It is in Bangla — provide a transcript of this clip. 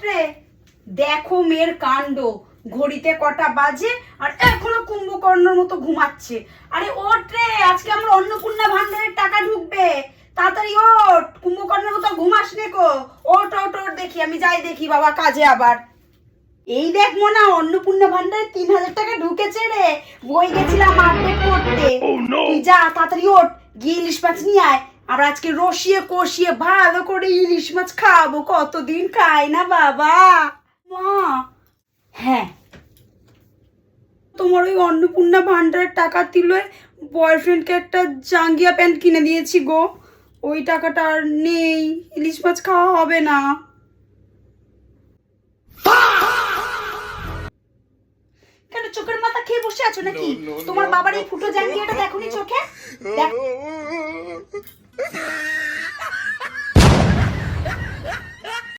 রে, দেখো মেয়ের কাণ্ড। ঘড়িতে কটা বাজে আর এখনো কুম্ভকর্ণের মতো ঘুমাচ্ছে। আরে ওঠ রে, আজকে আমার অন্নপূর্ণা ভান্ডারের টাকা ঢুকবে, তাড়াতাড়ি ওঠ। কুম্ভকর্ণের মতো ঘুমাস নে কো। ওঠ ওঠ ওঠ, দেখি আমি যাই দেখি বাবা কাজে আবার। এই দেখ মোনা, অন্নপূর্ণা ভান্ডারে 3,000 টাকা ঢুকেছে রে। বই গেছিলাম আপডেট করতে। তুই যা তাড়াতাড়ি ওঠ, গিয়ে ইলিশ মাছ নিয়ে আয়। আর আজকে রসিয়ে কষিয়ে ভালো করে ইলিশ মাছ খাবো, কতদিন খাই না বাবা। মা, হ্যাঁ, তোমার ওই অন্নপূর্ণা ভান্ডারের টাকা দিলে বয়ফ্রেন্ডকে একটা জাঙ্গিয়া প্যান্ট কিনে দিয়েছি গো। ওই টাকাটা আর নেই, ইলিশ মাছ খাওয়া হবে না। কেন চোখের মাথা খেয়ে বসে আছো নাকি? তোমার বাবার এই ফুটো জাঙ্গিয়াটা দেখোনি চোখে?